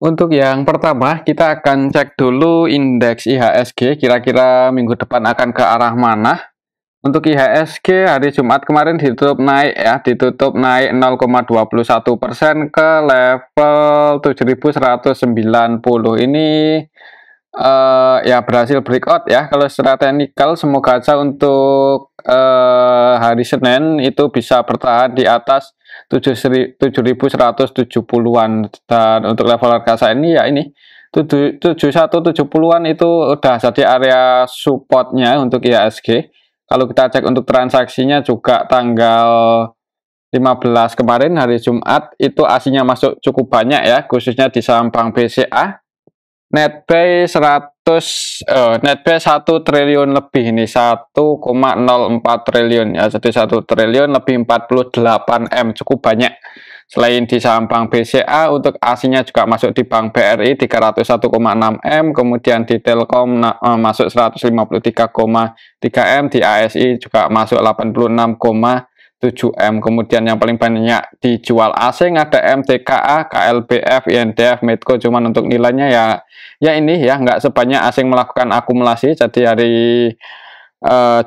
Untuk yang pertama, kita akan cek dulu indeks IHSG kira-kira minggu depan akan ke arah mana. Untuk IHSG hari Jumat kemarin ditutup naik ya, ditutup naik 0,21% ke level 7.190. Ini ya berhasil breakout ya. Kalau secara teknikal semoga aja untuk hari Senin itu bisa bertahan di atas 7.170-an, dan untuk level harga saat ini ya ini 7170-an itu udah jadi area supportnya untuk IHSG. Kalau kita cek untuk transaksinya juga tanggal 15 kemarin hari Jumat itu aslinya masuk cukup banyak ya, khususnya di saham Bank BCA. Netbuy 1 triliun lebih, ini 1,04 triliun ya, jadi 1 triliun lebih 48 M, cukup banyak. Selain di saham Bank BCA, untuk aslinya juga masuk di Bank BRI 301,6 M, kemudian di Telkom masuk 153,3 M, di ASI juga masuk 86,7 M. Kemudian yang paling banyak dijual asing ada MTKA, KLBF, INDF, Medco, cuman untuk nilainya ya ini ya nggak sebanyak asing melakukan akumulasi. Jadi hari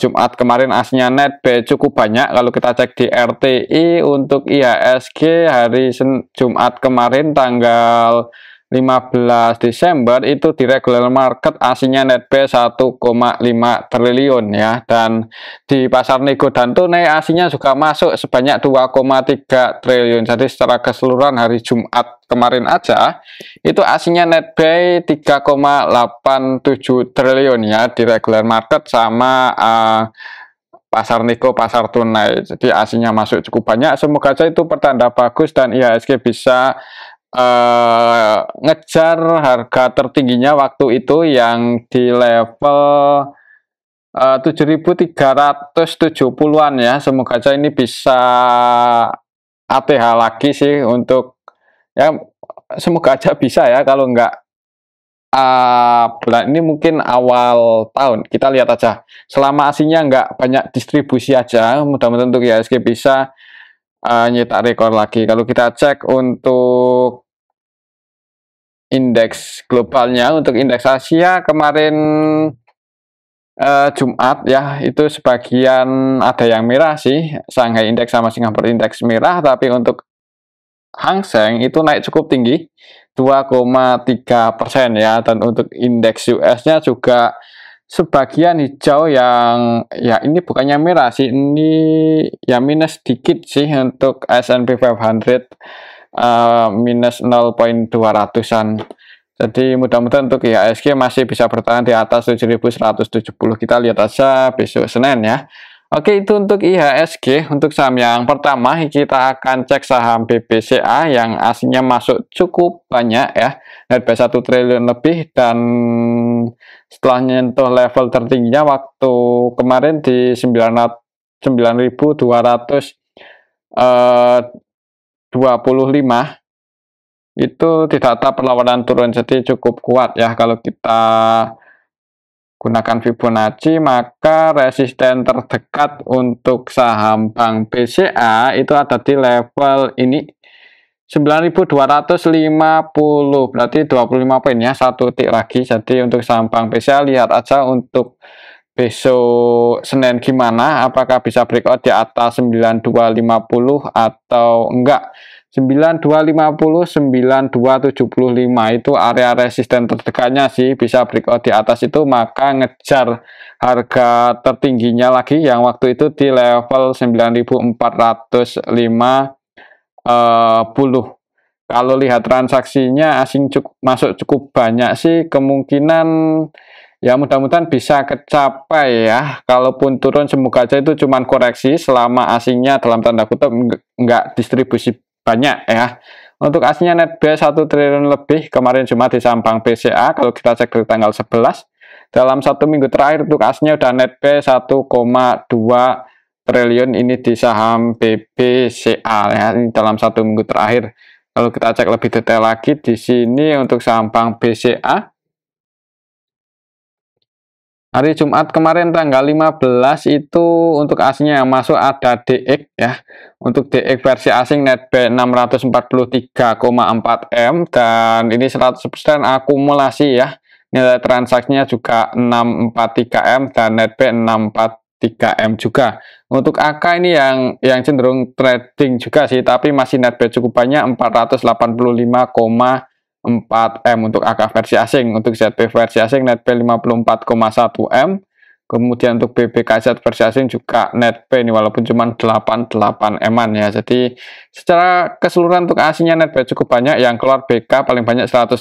Jumat kemarin aslinya Netbuy cukup banyak. Kalau kita cek di RTI untuk IHSG hari Jumat kemarin tanggal 15 Desember itu di regular market aslinya Netbuy 1,5 triliun ya, dan di pasar nego dan tunai aslinya juga masuk sebanyak 2,3 triliun. Jadi secara keseluruhan hari Jumat kemarin aja itu aslinya Netbuy 3,87 triliun ya di regular market sama pasar nego, pasar tunai. Jadi aslinya masuk cukup banyak. Semoga saja itu pertanda bagus dan IHSG bisa ngejar harga tertingginya waktu itu yang di level 7.370-an ya. Semoga saja ini bisa ATH lagi sih untuk ya, semoga aja bisa ya. Kalau enggak bulan ini mungkin awal tahun, kita lihat aja. Selama aslinya enggak banyak distribusi aja, mudah-mudahan untuk IHSG bisa nyetak rekor lagi. Kalau kita cek untuk indeks globalnya, untuk indeks Asia kemarin Jumat ya itu sebagian ada yang merah sih, Shanghai Index sama Singapore Index merah, tapi untuk Hang Seng itu naik cukup tinggi 2,3% ya, dan untuk indeks US-nya juga sebagian hijau yang ya ini bukannya merah sih, ini ya minus sedikit sih untuk S&P 500 minus 0,200-an. Jadi mudah-mudahan untuk IHSG masih bisa bertahan di atas 7.170. Kita lihat aja besok Senin ya. Oke, itu untuk IHSG. Untuk saham yang pertama kita akan cek saham BBCA yang aslinya masuk cukup banyak ya, Netbuy 1 triliun lebih, dan setelah nyentuh level tertingginya waktu kemarin di 9.225 itu tidak ada perlawanan turun, jadi cukup kuat ya. Kalau kita gunakan Fibonacci, maka resisten terdekat untuk saham Bank BCA itu ada di level ini 9.250, berarti 25 poin ya, satu titik lagi. Jadi untuk saham Bank BCA lihat aja untuk besok Senin gimana, apakah bisa breakout di atas 9250 atau enggak. 9250, 9275 itu area resisten terdekatnya sih, bisa breakout di atas itu maka ngejar harga tertingginya lagi yang waktu itu di level 9.450. Kalau lihat transaksinya asing masuk cukup banyak sih, kemungkinan ya mudah-mudahan bisa kecapai ya. Kalaupun turun semoga aja itu cuman koreksi selama asingnya dalam tanda kutip enggak distribusi banyak ya. Untuk aslinya Netbuy 1 triliun lebih kemarin Jumat di saham Bank BCA. Kalau kita cek di tanggal 11 dalam satu minggu terakhir untuk aslinya udah Netbuy 1,2 triliun ini di saham BBCA ya, ini dalam satu minggu terakhir. Kalau kita cek lebih detail lagi di sini untuk saham Bank BCA hari Jumat kemarin tanggal 15 itu untuk aslinya yang masuk ada DX ya. Untuk DX versi asing netbuy 643,4 M dan ini 100% akumulasi ya. Nilai transaksinya juga 643 M dan netbuy 643 M juga. Untuk AK ini yang cenderung trading juga sih, tapi masih netbuy cukup banyak 485,4 M untuk AK versi asing. Untuk ZB versi asing netbuy 54,1 M. Kemudian untuk BBKZ versi asing juga netbuy ini walaupun cuma 88 M-an ya. Jadi secara keseluruhan untuk aslinya netbuy cukup banyak, yang keluar BK paling banyak 115,6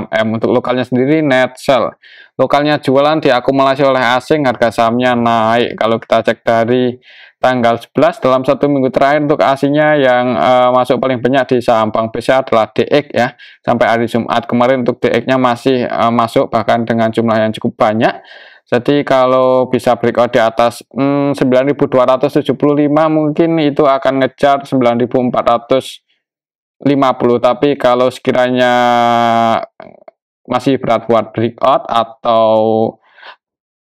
M. Untuk lokalnya sendiri net sell. Lokalnya jualan diakumulasi oleh asing, harga sahamnya naik. Kalau kita cek dari tanggal 11 dalam 1 minggu terakhir untuk aslinya yang masuk paling banyak di saham Bank BCA adalah DX ya. Sampai hari Jumat kemarin untuk DX-nya masih masuk bahkan dengan jumlah yang cukup banyak. Jadi kalau bisa breakout di atas 9.275 mungkin itu akan ngejar 9.450. Tapi kalau sekiranya masih berat buat breakout atau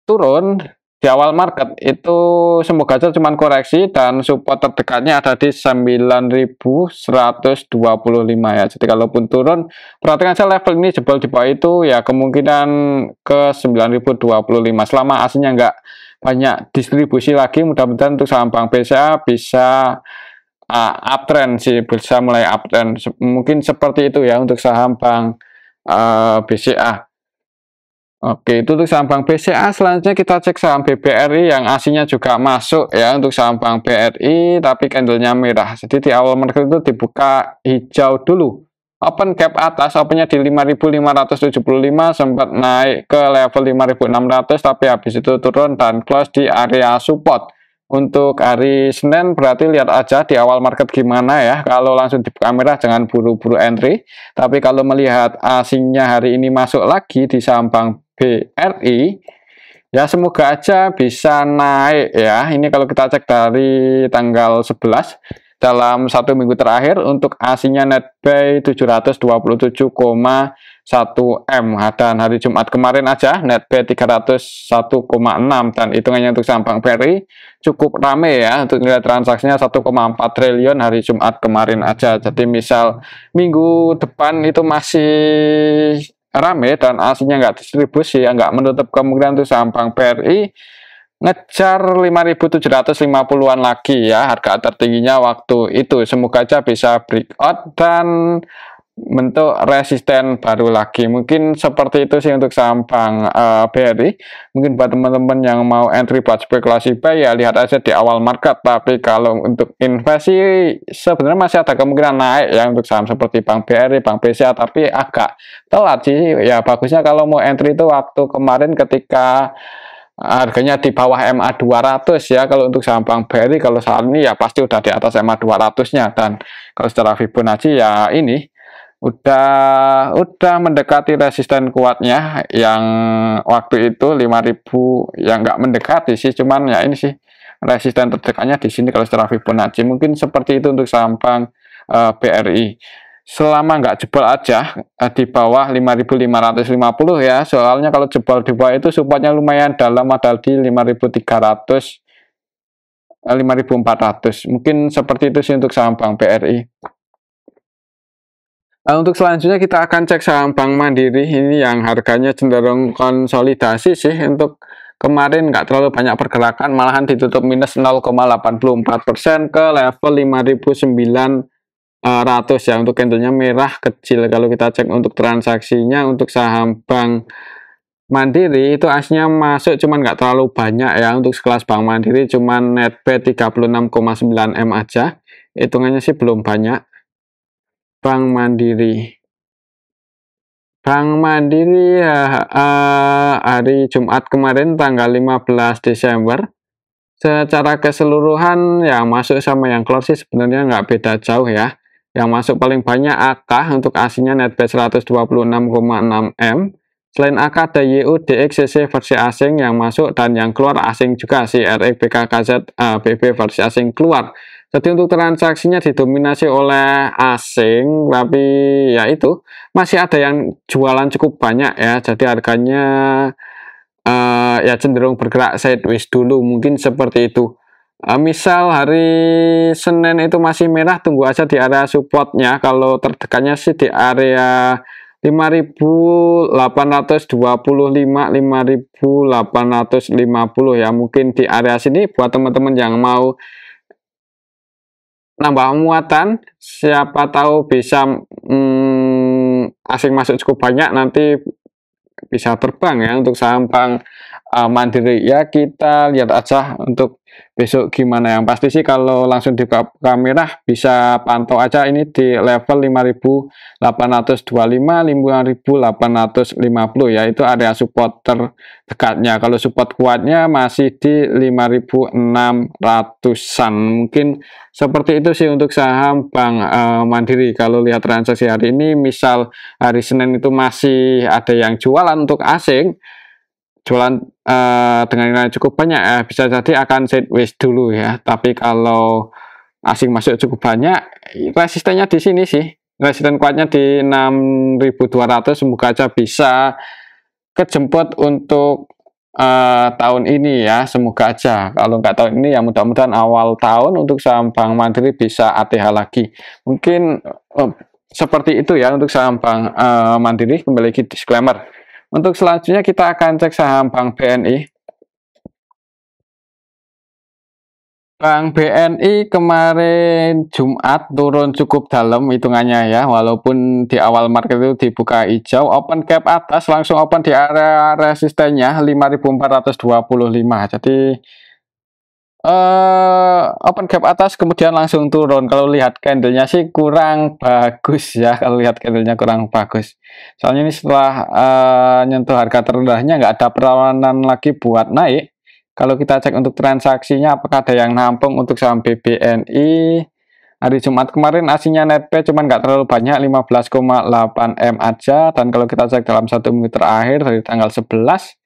turun di awal market, itu semoga aja cuman koreksi dan support terdekatnya ada di 9.125 ya. Jadi kalaupun turun, perhatikan saja level ini jebol di bawah itu ya kemungkinan ke 9.025. Selama aslinya nggak banyak distribusi lagi, mudah-mudahan untuk saham Bank BCA bisa uptrend sih, bisa mulai uptrend. Mungkin seperti itu ya untuk saham Bank BCA. Oke, itu untuk saham Bank BCA. Selanjutnya kita cek saham BBRI yang aslinya juga masuk ya untuk saham Bank BRI, tapi candlenya merah. Jadi di awal market itu dibuka hijau dulu. Open gap atas, opennya di 5.575, sempat naik ke level 5.600, tapi habis itu turun dan close di area support. Untuk hari Senin berarti lihat aja di awal market gimana ya. Kalau langsung dibuka merah jangan buru-buru entry. Tapi kalau melihat asingnya hari ini masuk lagi di saham Bank BRI, ya semoga aja bisa naik ya. Ini kalau kita cek dari tanggal 11 dalam 1 minggu terakhir untuk aslinya netbuy 727,1 M dan hari Jumat kemarin aja netbuy 301,6 dan hitungannya untuk saham Bank BRI cukup rame ya. Untuk nilai transaksinya 1,4 triliun hari Jumat kemarin aja. Jadi misal minggu depan itu masih rame dan aslinya nggak distribusi, ya nggak menutup kemungkinan untuk saham Bank BRI ngejar 5.750-an lagi ya harga tertingginya waktu itu. Semoga aja bisa breakout dan bentuk resisten baru lagi. Mungkin seperti itu sih untuk saham Bank BRI. Mungkin buat teman-teman yang mau entry buat spekulasi buy ya lihat aja di awal market. Tapi kalau untuk investasi sebenarnya masih ada kemungkinan naik ya untuk saham seperti Bank BRI, Bank BCA, tapi agak telat sih. Ya bagusnya kalau mau entry itu waktu kemarin ketika harganya di bawah MA 200 ya. Kalau untuk saham Bank BRI kalau saat ini ya pasti udah di atas MA 200-nya, dan kalau secara Fibonacci ya ini udah mendekati resisten kuatnya yang waktu itu 5.000, yang nggak mendekati sih, cuman ya ini sih resisten terdekatnya di sini kalau secara Fibonacci. Mungkin seperti itu untuk saham Bank BRI. Selama nggak jebol aja di bawah 5.550 ya, soalnya kalau jebol di bawah itu supportnya lumayan dalam, ada di 5.300 5.400. Mungkin seperti itu sih untuk saham Bank BRI. Untuk selanjutnya kita akan cek saham Bank Mandiri. Ini yang harganya cenderung konsolidasi sih. Untuk kemarin nggak terlalu banyak pergerakan, malahan ditutup minus 0,84% ke level 5.900 ya. Untuk candlenya merah kecil. Kalau kita cek untuk transaksinya untuk saham Bank Mandiri itu aslinya masuk cuman nggak terlalu banyak ya. Untuk sekelas Bank Mandiri cuman netbuy 36,9 M aja. Hitungannya sih belum banyak. Bank Mandiri hari Jumat kemarin tanggal 15 Desember secara keseluruhan ya masuk sama yang keluar sih sebenarnya nggak beda jauh ya. Yang masuk paling banyak AK untuk aslinya netbuy 126,6 M. Selain AK ada YU, DX, CC versi asing yang masuk, dan yang keluar asing juga sih, RX, BKKZ, BB versi asing keluar. Jadi untuk transaksinya didominasi oleh asing, tapi ya itu masih ada yang jualan cukup banyak ya. Jadi harganya ya cenderung bergerak sideways dulu, mungkin seperti itu. Misal hari Senin itu masih merah, tunggu aja di area supportnya. Kalau terdekatnya sih di area 5.825, 5.850 ya. Mungkin di area sini buat teman-teman yang mau nambah muatan, siapa tahu bisa asing masuk cukup banyak, nanti bisa terbang ya untuk saham Bank Mandiri. Ya kita lihat aja untuk besok gimana. Yang pasti sih kalau langsung di kamera bisa pantau aja ini di level 5.825, 5.850 ya, itu area support terdekatnya. Kalau support kuatnya masih di 5.600-an. Mungkin seperti itu sih untuk saham Bank Mandiri. Kalau lihat transaksi hari ini, misal hari Senin itu masih ada yang jualan untuk asing, jualan dengan nilai cukup banyak, bisa jadi akan sideways dulu ya. Tapi kalau asing masuk cukup banyak, resistennya di sini sih, resisten kuatnya di 6.200, semoga aja bisa kejemput untuk tahun ini ya, semoga aja. Kalau nggak tahun ini ya mudah-mudahan awal tahun untuk saham Bank Mandiri bisa ATH lagi. Mungkin seperti itu ya untuk saham Bank Mandiri. Kembali lagi disclaimer. Untuk selanjutnya kita akan cek saham Bank BNI. Bank BNI kemarin Jumat turun cukup dalam hitungannya ya, walaupun di awal market itu dibuka hijau, open cap atas, langsung open di area resistennya 5.425. Jadi open gap atas kemudian langsung turun. Kalau lihat candlenya sih kurang bagus ya, kalau lihat candlenya kurang bagus. Soalnya ini setelah nyentuh harga terendahnya nggak ada perlawanan lagi buat naik. Kalau kita cek untuk transaksinya, apakah ada yang nampung untuk saham BBNI? Hari Jumat kemarin aslinya netpay cuman nggak terlalu banyak, 15,8 M aja. Dan kalau kita cek dalam 1 minggu terakhir dari tanggal 11,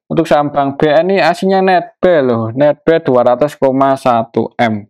untuk saham Bank BNI aslinya netpay loh, netpay 200,1 M.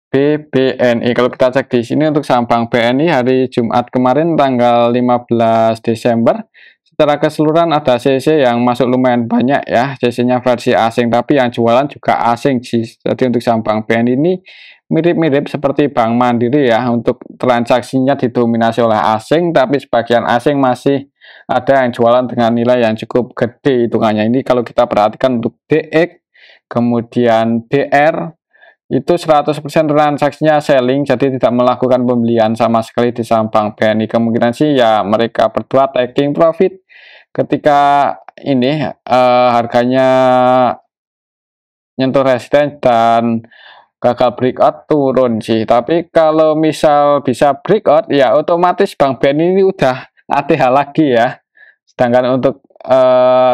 BBNI, kalau kita cek di sini untuk saham Bank BNI hari Jumat kemarin tanggal 15 Desember, secara keseluruhan ada CC yang masuk lumayan banyak ya, CC-nya versi asing, tapi yang jualan juga asing sih. Jadi untuk saham Bank BNI ini mirip-mirip seperti Bank Mandiri ya, untuk transaksinya didominasi oleh asing, tapi sebagian asing masih ada yang jualan dengan nilai yang cukup gede hitungannya. Ini kalau kita perhatikan untuk DX, kemudian DR, itu 100% transaksinya selling, jadi tidak melakukan pembelian sama sekali di saham Bank BNI. Kemungkinan sih ya mereka berdua taking profit ketika ini harganya nyentuh resisten dan gagal breakout, turun sih. Tapi kalau misal bisa breakout ya otomatis Bank BNI ini udah ATH lagi ya. Sedangkan untuk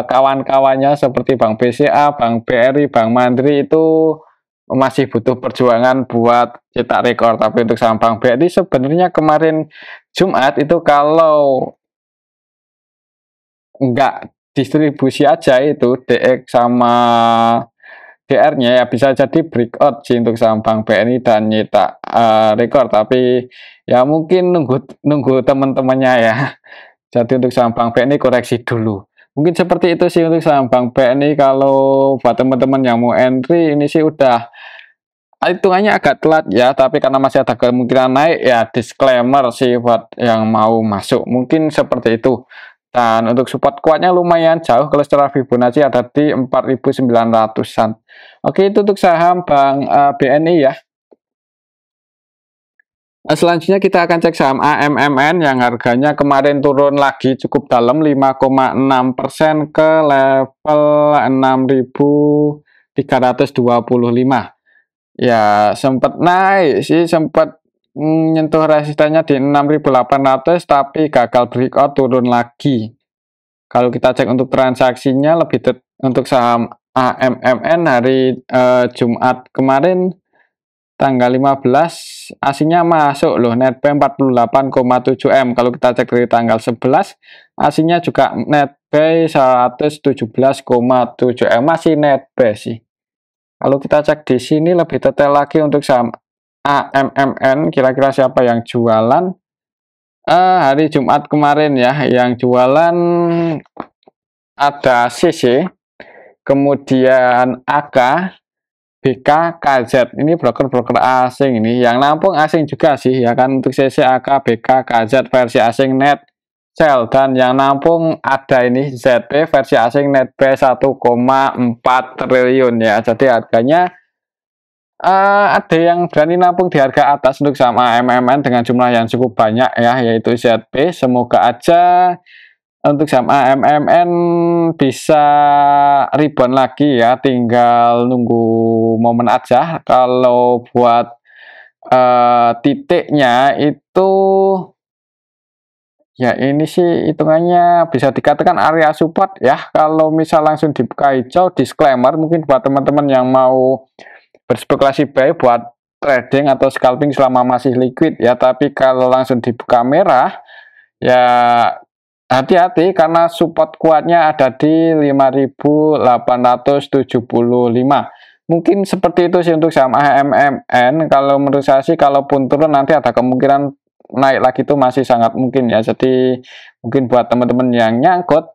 kawan-kawannya seperti Bank BCA, Bank BRI, Bank Mandiri itu masih butuh perjuangan buat cetak rekor. Tapi untuk saham Bank BRI sebenarnya kemarin Jumat itu kalau nggak distribusi aja itu DX sama DR-nya ya bisa jadi breakout sih untuk saham Bank BNI dan nyetak rekor. Tapi ya mungkin nunggu teman-temannya ya. Jadi untuk saham Bank BNI koreksi dulu. Mungkin seperti itu sih untuk saham Bank BNI. Kalau buat teman-teman yang mau entry, ini sih udah hitungannya agak telat ya, tapi karena masih ada kemungkinan naik ya, disclaimer sih buat yang mau masuk. Mungkin seperti itu. Dan untuk support kuatnya lumayan jauh, kalau secara Fibonacci ada di 4.900-an. Oke, itu untuk saham Bank BNI ya. Selanjutnya kita akan cek saham AMMN yang harganya kemarin turun lagi cukup dalam 5,6% ke level 6.325. Ya sempat naik sih, sempat menyentuh resistennya di 6.800 tapi gagal breakout, turun lagi. Kalau kita cek untuk transaksinya lebih untuk saham AMMN hari Jumat kemarin tanggal 15 aslinya masuk loh, netpay 48,7 M. Kalau kita cek dari tanggal 11 aslinya juga netpay 117,7 M, masih netpay sih. Kalau kita cek di sini lebih detail lagi untuk saham AMMN, kira-kira siapa yang jualan. Hari Jumat kemarin ya, yang jualan ada CC, kemudian AK, BK, KZ. Ini broker-broker asing ini. Yang nampung asing juga sih ya kan, untuk CC, AK, BK, KZ versi asing net sell, dan yang nampung ada ini ZP versi asing net B 1,4 triliun ya. Jadi harganya ada yang berani nampung di harga atas untuk saham AMMN dengan jumlah yang cukup banyak ya, yaitu ZP. Semoga aja untuk saham AMMN bisa rebound lagi ya, tinggal nunggu momen aja. Kalau buat titiknya itu ya, ini sih hitungannya bisa dikatakan area support ya. Kalau misal langsung dibuka hijau, disclaimer mungkin buat teman-teman yang mau berspekulasi buy buat trading atau scalping selama masih liquid ya. Tapi kalau langsung dibuka merah ya, hati-hati karena support kuatnya ada di 5.875. Mungkin seperti itu sih untuk saham AMMN. Kalau menurut saya sih, kalaupun turun nanti ada kemungkinan naik lagi itu masih sangat mungkin ya. Jadi mungkin buat teman-teman yang nyangkut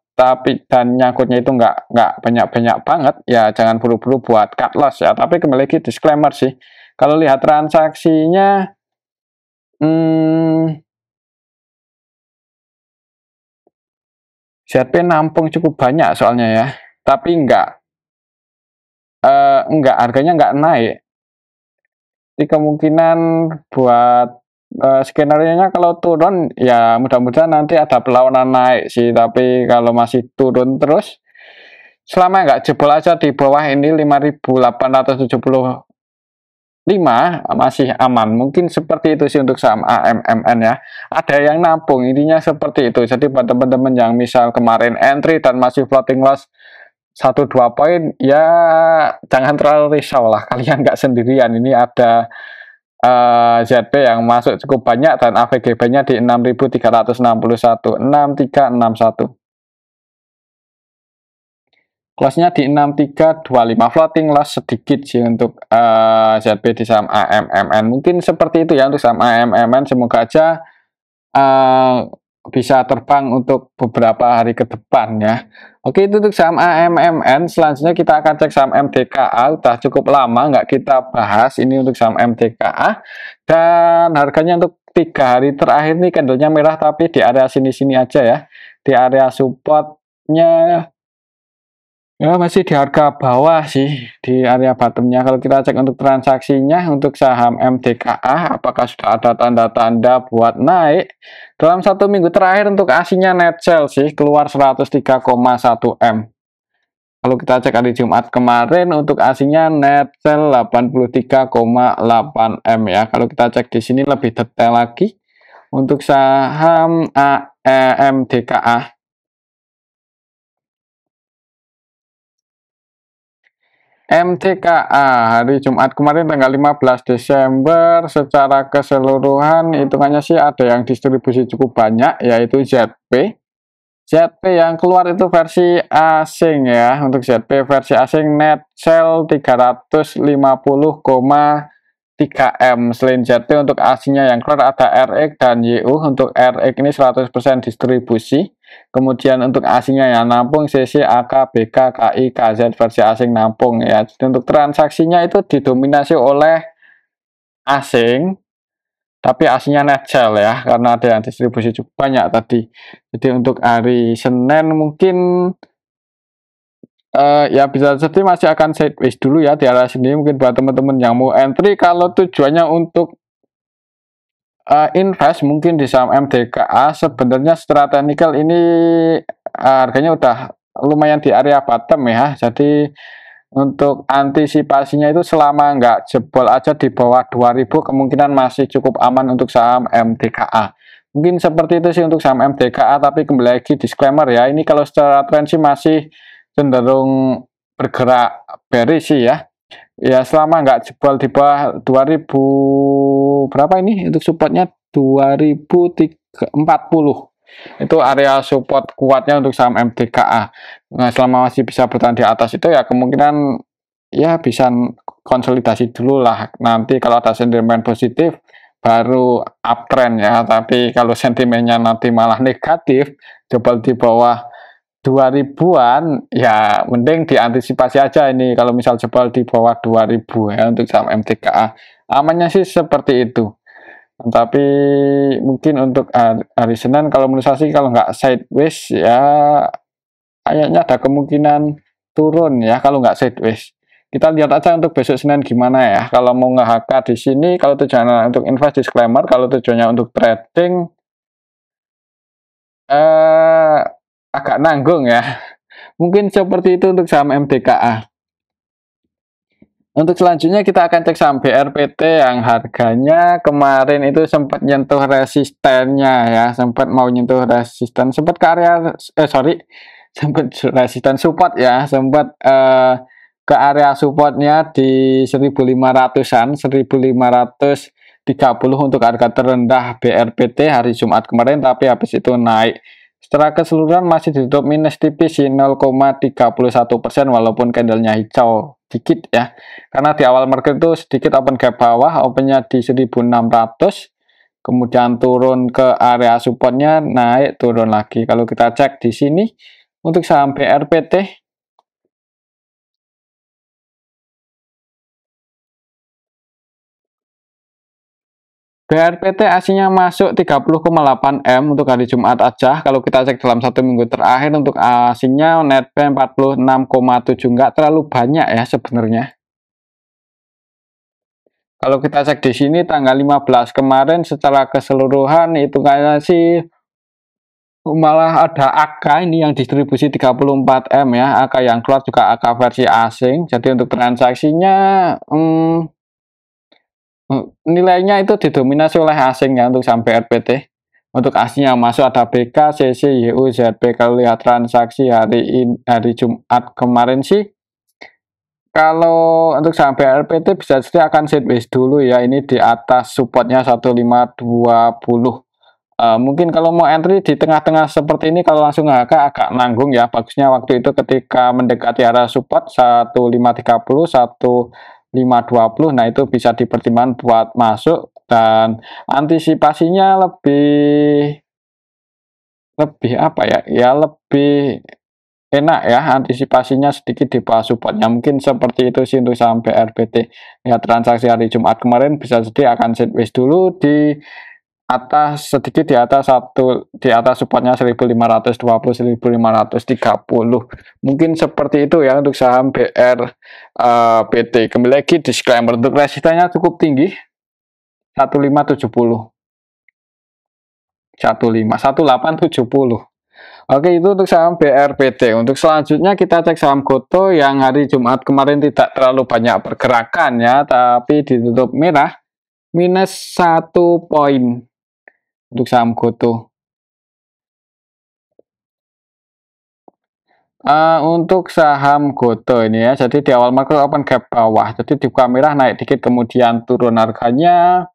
dan nyangkutnya itu nggak banyak-banyak banget ya, jangan buru-buru buat cut loss ya. Tapi kembali lagi disclaimer sih, kalau lihat transaksinya ZP nampung cukup banyak soalnya ya, tapi harganya nggak naik. Jadi kemungkinan buat skenario-nya kalau turun ya mudah-mudahan nanti ada perlawanan naik sih. Tapi kalau masih turun terus, selama nggak jebol aja di bawah ini 5.875 masih aman. Mungkin seperti itu sih untuk saham AMMN ya. Ada yang nampung, intinya seperti itu. Jadi buat teman-teman yang misal kemarin entry dan masih floating loss 1-2 poin ya, jangan terlalu risau lah, kalian nggak sendirian. Ini ada ZP yang masuk cukup banyak dan AVGB-nya di 6.361, 6361. Close-nya di 6325, floating loss sedikit sih untuk ZP di saham AMMN. Mungkin seperti itu ya untuk saham AMMN. Semoga aja bisa terbang untuk beberapa hari ke depan ya. Oke, itu untuk saham AMMN. Selanjutnya kita akan cek saham MDKA. Udah cukup lama nggak kita bahas ini untuk saham MDKA, dan harganya untuk 3 hari terakhir nih candlenya merah, tapi di area sini-sini aja ya, di area supportnya ya masih di harga bawah sih, di area bottomnya. Kalau kita cek untuk transaksinya untuk saham MDKA, apakah sudah ada tanda-tanda buat naik? Dalam 1 minggu terakhir untuk asinya net sell sih, keluar 103,1 M. Kalau kita cek hari Jumat kemarin untuk asinya net sell 83,8 M ya. Kalau kita cek di sini lebih detail lagi untuk saham MDKA. MDKA hari Jumat kemarin tanggal 15 Desember secara keseluruhan hitungannya sih ada yang distribusi cukup banyak, yaitu ZP. ZP yang keluar itu versi asing ya. Untuk ZP versi asing net sell 350,3 M. Selain ZP untuk aslinya yang keluar ada RX dan YU. Untuk RX ini 100% distribusi. Kemudian untuk asingnya yang nampung CC, AK, BK, KI, KZ versi asing nampung ya. Jadi untuk transaksinya itu didominasi oleh asing, tapi aslinya net sell ya, karena ada yang distribusi cukup banyak tadi. Jadi untuk hari Senin mungkin ya bisa jadi masih akan sideways dulu ya di area sini. Mungkin buat teman-teman yang mau entry, kalau tujuannya untuk invest mungkin di saham MDKA, sebenarnya secara teknikal ini harganya udah lumayan di area bottom ya. Jadi untuk antisipasinya itu selama nggak jebol aja di bawah 2000, kemungkinan masih cukup aman untuk saham MDKA. Mungkin seperti itu sih untuk saham MDKA, tapi kembali lagi disclaimer ya, ini kalau secara tren sih masih cenderung bergerak bearish sih ya. Ya selama nggak jebol di bawah 2000 berapa ini untuk supportnya 2040, itu area support kuatnya untuk saham MDKA. Nah selama masih bisa bertahan di atas itu ya kemungkinan ya bisa konsolidasi dulu lah. Nanti kalau ada sentimen positif baru uptrend ya, tapi kalau sentimennya nanti malah negatif, jebol di bawah 2000-an, ya mending diantisipasi aja ini kalau misal jebol di bawah 2000 ya untuk saham MTKA. Amannya sih seperti itu. Tapi mungkin untuk hari Senin kalau menurut saya sih kalau nggak sideways ya kayaknya ada kemungkinan turun ya kalau nggak sideways. Kita lihat aja untuk besok Senin gimana ya. Kalau mau nge-HK di sini, kalau tujuannya untuk invest disclaimer, kalau tujuannya untuk trading agak nanggung ya. Mungkin seperti itu untuk saham MTKA. Untuk selanjutnya kita akan cek saham BRPT yang harganya kemarin itu sempat nyentuh resistennya ya, sempat mau nyentuh resisten, sempat ke area sempat resisten support ya, sempat ke area supportnya di 1500-an, 1530 untuk harga terendah BRPT hari Jumat kemarin, tapi habis itu naik. Secara keseluruhan masih ditutup minus tipis 0,31% walaupun candlenya hijau dikit ya. Karena di awal market itu sedikit open gap bawah, opennya di 1600, kemudian turun ke area supportnya, naik turun lagi. Kalau kita cek di sini untuk saham BRPT, BRPT aslinya masuk 30,8 M untuk hari Jumat aja. Kalau kita cek dalam 1 minggu terakhir untuk aslinya netbuy 46,7, nggak terlalu banyak ya sebenarnya. Kalau kita cek di sini tanggal 15 kemarin secara keseluruhan itu kayaknya sih malah ada AK ini yang distribusi 34 M ya. AK yang keluar juga AK versi asing. Jadi untuk transaksinya nilainya itu didominasi oleh asing ya untuk saham BRPT. Untuk aslinya masuk ada BK, CC, YU, ZB. Kalau lihat transaksi hari Jumat kemarin sih, kalau untuk saham BRPT bisa jadi akan sideways dulu ya. Ini di atas supportnya 1520. Mungkin kalau mau entry di tengah-tengah seperti ini, kalau langsung agak nanggung ya. Bagusnya waktu itu ketika mendekati area support 1530, 1520, nah itu bisa dipertimbangkan buat masuk, dan antisipasinya lebih apa ya, lebih enak ya, antisipasinya sedikit di bawah supportnya. Mungkin seperti itu sih untuk saham BRPT ya. Transaksi hari Jumat kemarin bisa jadi akan sideways dulu di atas, sedikit di atas supportnya 1520, 1530. Mungkin seperti itu ya untuk saham BRPT. Kembali lagi disclaimer, untuk resistennya cukup tinggi 1570, 1870. Oke, itu untuk saham BRPT. Untuk selanjutnya kita cek saham GoTo yang hari Jumat kemarin tidak terlalu banyak pergerakan ya, tapi ditutup merah minus 1 poin untuk saham GoTo. Untuk saham GoTo ini ya, jadi di awal market open gap bawah, jadi dibuka merah naik dikit kemudian turun harganya.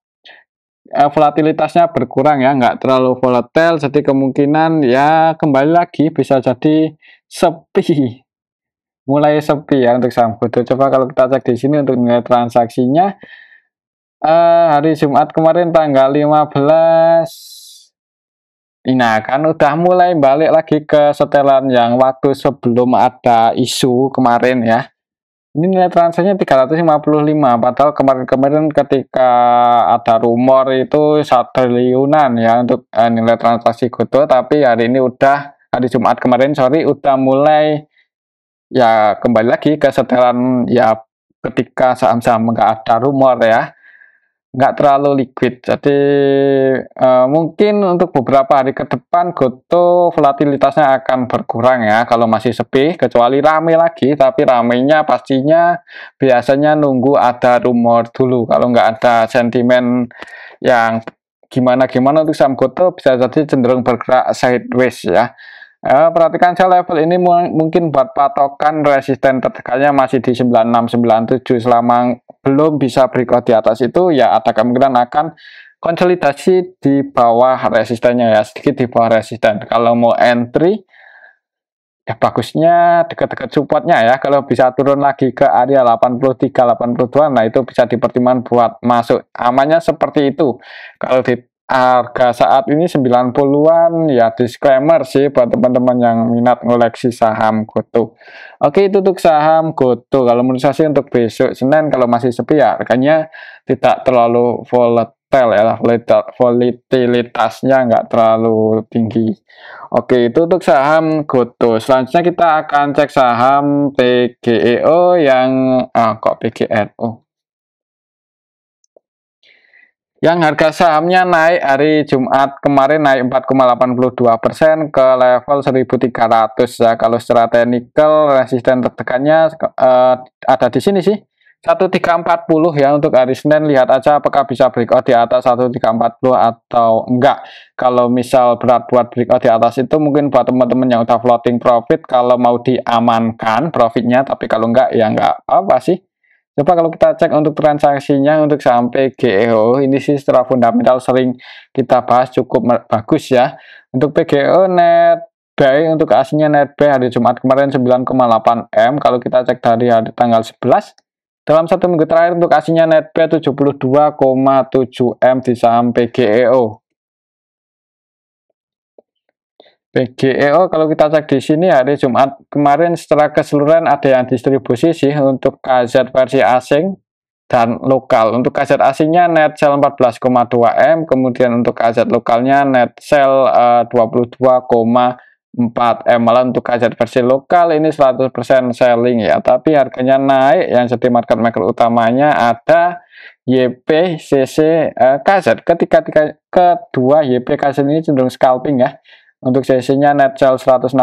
Volatilitasnya berkurang ya, nggak terlalu volatile, jadi kemungkinan ya kembali lagi bisa jadi sepi, mulai sepi ya untuk saham GoTo. Coba kalau kita cek di sini untuk nilai transaksinya hari Jumat kemarin tanggal 15, nah kan udah mulai balik lagi ke setelan yang waktu sebelum ada isu kemarin ya. Ini nilai transaksinya 355, padahal kemarin-kemarin ketika ada rumor itu 1 triliunan ya untuk nilai transaksi GoTo, tapi hari ini hari Jumat kemarin udah mulai ya kembali lagi ke setelan ya, ketika saham-saham nggak ada rumor ya, nggak terlalu liquid. Jadi mungkin untuk beberapa hari ke depan GoTo volatilitasnya akan berkurang ya kalau masih sepi, kecuali rame lagi, tapi ramenya pastinya biasanya nunggu ada rumor dulu. Kalau nggak ada sentimen yang gimana-gimana untuk saham GoTo bisa jadi cenderung bergerak sideways ya. Perhatikan saya level ini mungkin buat patokan resisten tertekannya masih di 9697. Selama belum bisa breakout di atas itu ya ada kemungkinan akan konsolidasi di bawah resistennya ya, sedikit di bawah resisten. Kalau mau entry bagusnya dekat-dekat supportnya ya. Kalau bisa turun lagi ke area 83 82, nah itu bisa dipertimbangkan buat masuk. Amannya seperti itu. Kalau di harga saat ini 90-an ya disclaimer sih buat teman-teman yang minat ngoleksi saham GoTo. Oke, itu untuk saham GoTo. Kalau menurut saya sih untuk besok Senin kalau masih sepi ya harganya tidak terlalu volatile ya, volatilitasnya nggak terlalu tinggi. Oke, itu untuk saham GoTo. Selanjutnya kita akan cek saham PGEO yang kok PGRO. Yang harga sahamnya naik hari Jumat kemarin, naik 4,82% ke level 1.300 ya. Kalau secara teknikal resisten tertekannya ada di sini sih. 1340 ya untuk hari Senin. Lihat aja apakah bisa breakout di atas 1340 atau enggak. Kalau misal berat buat breakout di atas itu mungkin buat teman-teman yang udah floating profit kalau mau diamankan profitnya, tapi kalau enggak ya enggak apa sih. Coba kalau kita cek untuk transaksinya untuk saham PGEO ini sih secara fundamental sering kita bahas cukup bagus ya. Untuk PGEO net buy untuk aslinya net buy hari Jumat kemarin 9,8 M. Kalau kita cek dari hari tanggal 11 dalam satu minggu terakhir untuk aslinya net buy 72,7 M di saham PGEO. PGEO kalau kita cek di sini hari Jumat kemarin secara keseluruhan ada yang distribusi sih untuk KZ versi asing dan lokal. Untuk KZ asingnya net sell 14,2 M, kemudian untuk KZ lokalnya net sell 22,4 M. Malah untuk KZ versi lokal ini 100% selling ya, tapi harganya naik. Yang jadi market maker utamanya ada YPCC KZ. Kedua YPKZ ini cenderung scalping ya. Untuk CC-nya net sell 163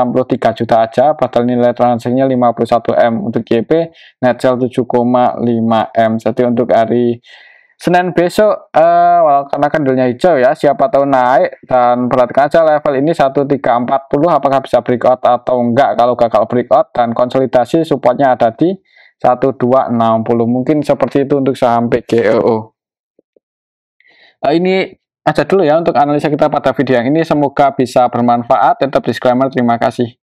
juta aja, padahal nilai transaksinya 51 M. Untuk YP net sell 7,5 M. Jadi untuk hari Senin besok karena candlenya hijau ya, siapa tahu naik. Dan perhatikan aja level ini 1340 apakah bisa breakout atau enggak. Kalau gagal breakout dan konsolidasi supportnya ada di 1260. Mungkin seperti itu untuk saham PGEO. Ini aja dulu ya untuk analisa kita pada video yang ini, semoga bisa bermanfaat. Tetap disclaimer, terima kasih.